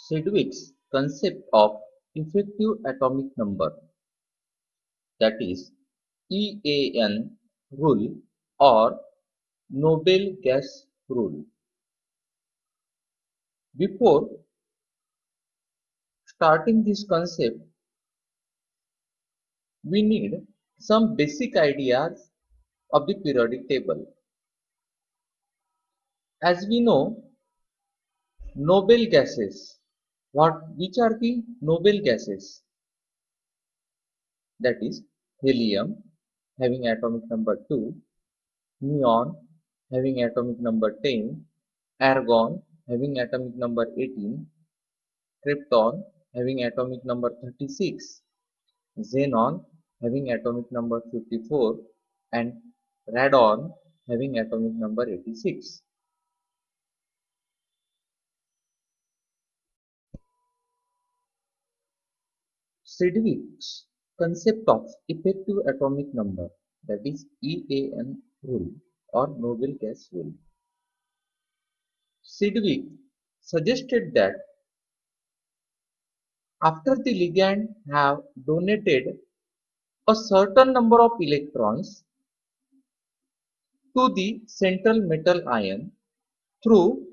Sedgwick's concept of effective atomic number, that is EAN rule or Noble gas rule. Before starting this concept, we need some basic ideas of the periodic table. As we know, noble gases. Which are the noble gases? That is helium having atomic number 2, neon having atomic number 10, argon having atomic number 18, krypton having atomic number 36, xenon having atomic number 54, and radon having atomic number 86. Sedgwick's concept of effective atomic number, that is EAN rule or Noble gas rule. Sedgwick suggested that after the ligand have donated a certain number of electrons to the central metal ion through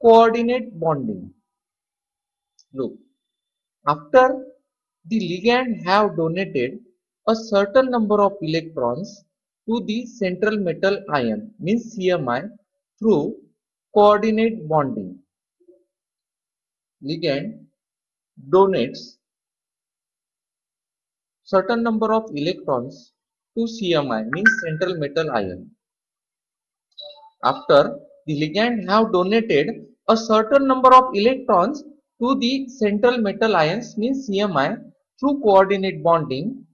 coordinate bonding. Look, after the ligand have donated a certain number of electrons to the central metal ion, means CMI, through coordinate bonding. Ligand donates certain number of electrons to CMI, means central metal ion. After the ligand have donated a certain number of electrons to the central metal ions, means CMI, through coordinate bonding,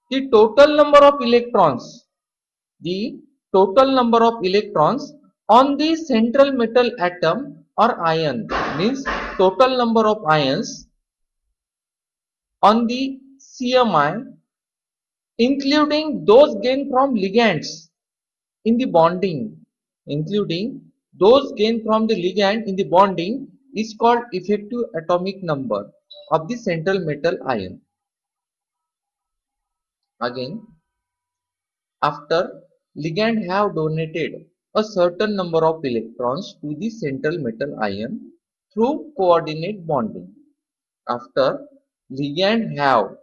the total number of electrons on the central metal atom or ion, means total number of ions on the CMI, including those gained from ligands in the bonding, is called effective atomic number of the central metal ion. Again, after ligand have donated a certain number of electrons to the central metal ion through coordinate bonding. After ligand have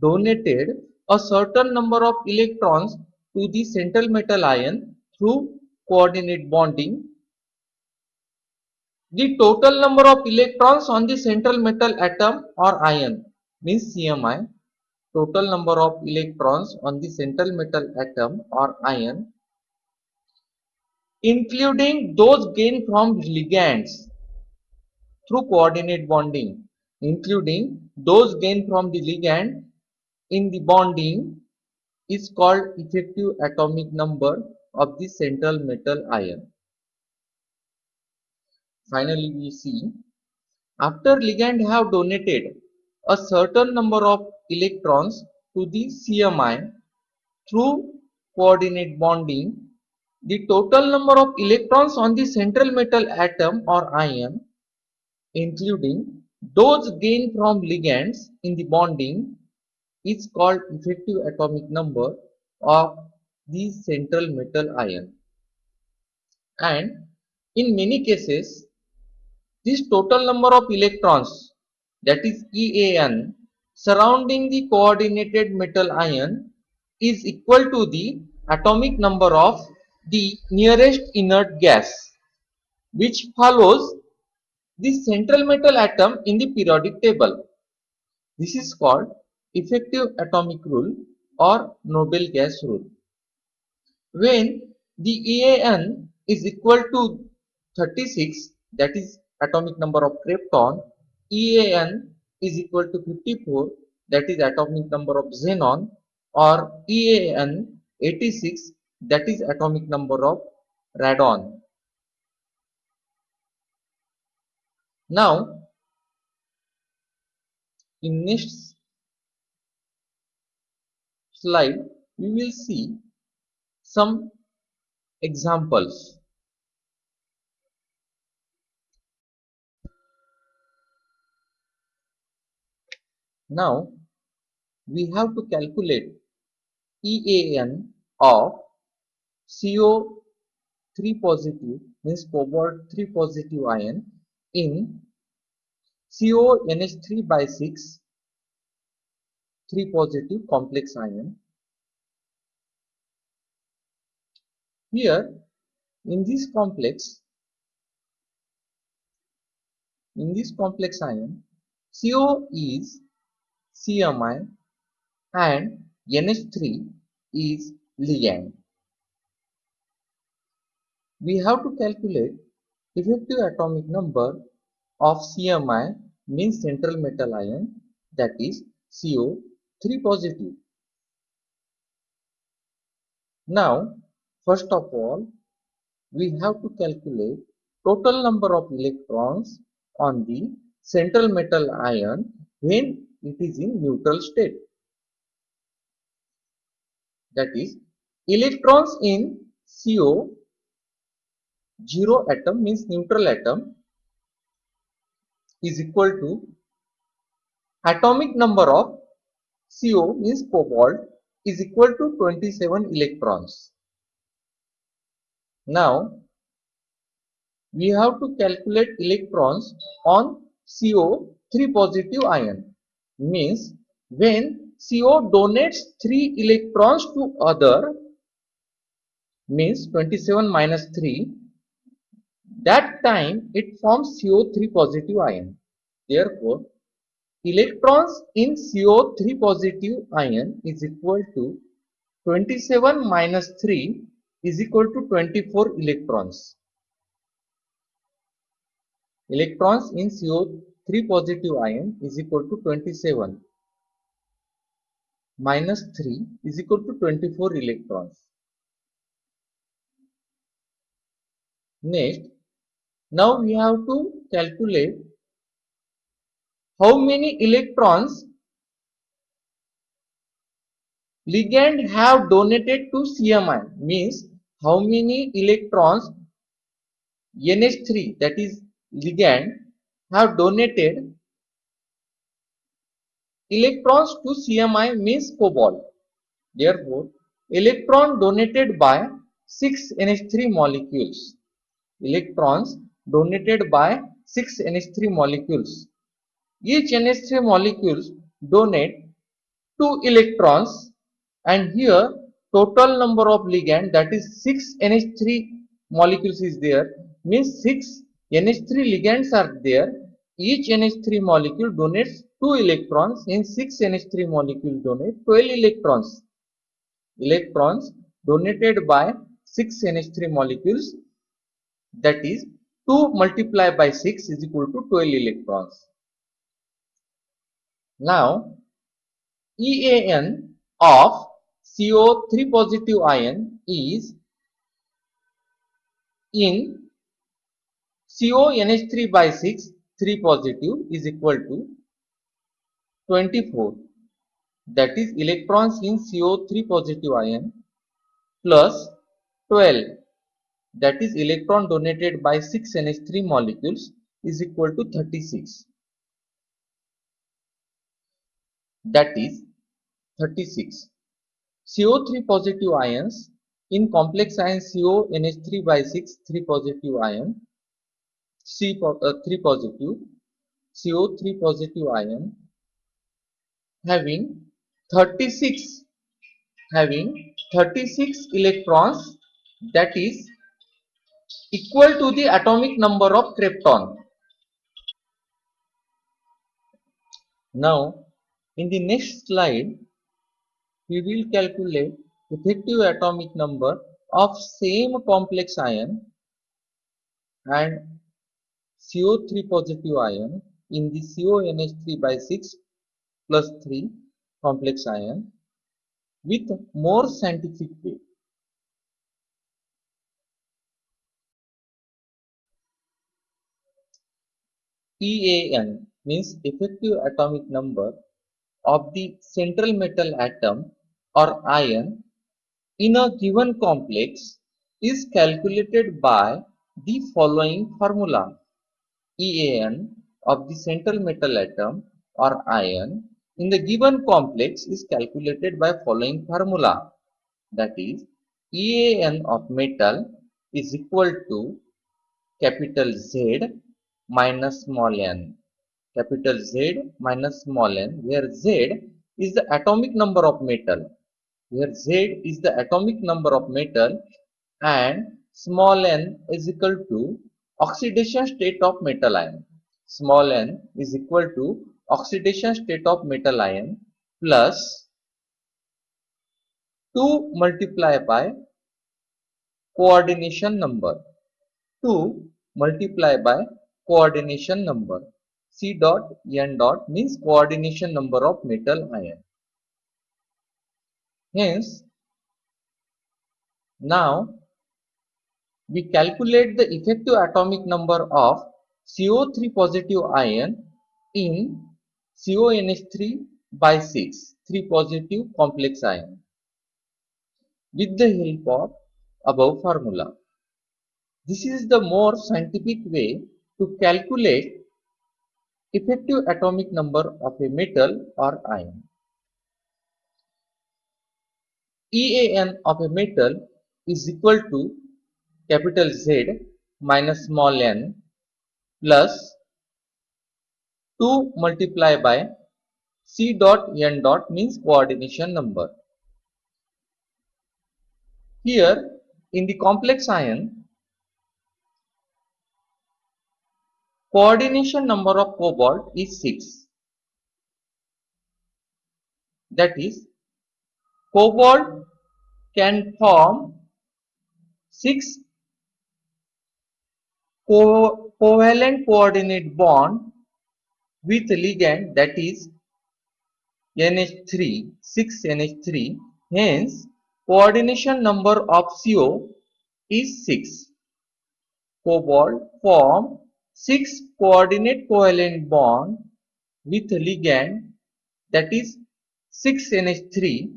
donated a certain number of electrons to the central metal ion through coordinate bonding, the total number of electrons on the central metal atom or ion, means CMI, total number of electrons on the central metal atom or ion, including those gained from ligands through coordinate bonding, in the bonding, is called effective atomic number of the central metal ion. Finally, we see, after ligand have donated a certain number of electrons to the CMI through coordinate bonding, the total number of electrons on the central metal atom or ion, including those gained from ligands in the bonding, is called effective atomic number of the central metal ion. And in many cases, this total number of electrons, that is EAN, surrounding the coordinated metal ion is equal to the atomic number of the nearest inert gas, which follows the central metal atom in the periodic table. This is called effective atomic rule or Noble gas rule. When the EAN is equal to 36, that is atomic number of krypton, EAN is equal to 54, that is atomic number of xenon, or EAN 86, that is atomic number of radon. Now, in next slide, we will see some examples. Now we have to calculate EAN of CO3 positive, means cobalt 3 positive ion, in CONH3 by 6 3 positive complex ion. Here in this complex ion, CO is CMI and NH3 is ligand. We have to calculate effective atomic number of CMI, means central metal ion, that is CO3 positive. Now, first of all, we have to calculate total number of electrons on the central metal ion when it is in neutral state. That is, electrons in CO 0 atom, means neutral atom, is equal to atomic number of CO, means cobalt, is equal to 27 electrons. Now we have to calculate electrons on CO3 positive ion, means when CO donates 3 electrons to other, means 27 minus 3, that time it forms CO3 positive ion. Therefore, electrons in CO3 positive ion is equal to 27 minus 3 is equal to 24 electrons. Electrons in CO3 positive ion is equal to 27 minus 3 is equal to 24 electrons. Next, now we have to calculate how many electrons ligand have donated to CMI, means how many electrons NH3, that is ligand, have donated electrons to CMI, means cobalt. Therefore, electron donated by 6 NH3 molecules. Electrons donated by 6 NH3 molecules. Each NH3 molecules donate 2 electrons, and here total number of ligand, that is 6 NH3 molecules is there, means 6 NH3 ligands are there. Each NH3 molecule donates 2 electrons, in 6 NH3 molecules donate 12 electrons. Electrons donated by 6 NH3 molecules, that is 2 multiplied by 6 is equal to 12 electrons. Now EAN of CO3 positive ion is in CONH3 by 6 3 positive is equal to 24, that is electrons in CO3 positive ion, plus 12, that is electron donated by 6 NH3 molecules, is equal to 36. That is 36. CO3 positive ions in complex ion CONH3 by 6 3 positive ion, 3 positive, CO3 positive ion having 36 electrons, that is equal to the atomic number of krypton. Now in the next slide we will calculate effective atomic number of same complex ion and CO3 positive ion in the CONH3 by 6 plus 3 complex ion with more scientific way. EAN means effective atomic number of the central metal atom or ion in a given complex is calculated by the following formula. EAN of the central metal atom or ion in the given complex is calculated by following formula, that is EAN of metal is equal to capital Z minus small n. Capital Z minus small n, where Z is the atomic number of metal, and small n is equal to oxidation state of metal ion. Small n is equal to oxidation state of metal ion plus 2 multiplied by coordination number. 2 multiplied by coordination number. C dot N dot means coordination number of metal ion. Hence, now we calculate the effective atomic number of CO3 positive ion in CONH3 by 6, 3 positive complex ion, with the help of above formula. This is the more scientific way to calculate effective atomic number of a metal or ion. EAN of a metal is equal to capital Z minus small n plus 2 multiplied by C dot N dot means coordination number. Here in the complex ion, coordination number of cobalt is 6. That is, cobalt can form 6 covalent coordinate bond with ligand, that is NH3, 6 NH3. Hence, coordination number of CO is 6. Cobalt form 6 coordinate covalent bond with ligand, that is 6 NH3.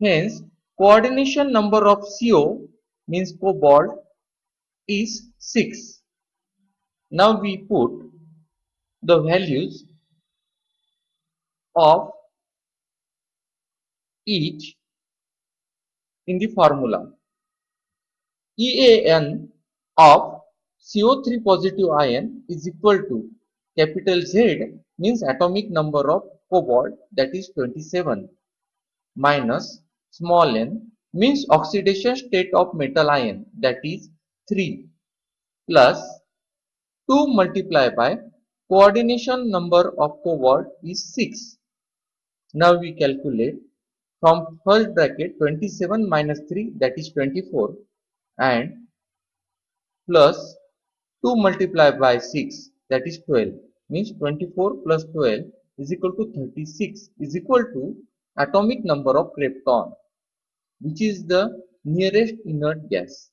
Hence, coordination number of CO means cobalt is 6. Now we put the values of each in the formula. EAN of CO3 positive ion is equal to capital Z means atomic number of cobalt, that is 27, minus small n means oxidation state of metal ion, that is 3, plus 2 multiplied by coordination number of cobalt is 6. Now we calculate from first bracket 27 minus 3, that is 24, and plus 2 multiplied by 6, that is 12, means 24 plus 12 is equal to 36, is equal to atomic number of krypton, which is the nearest inert gas.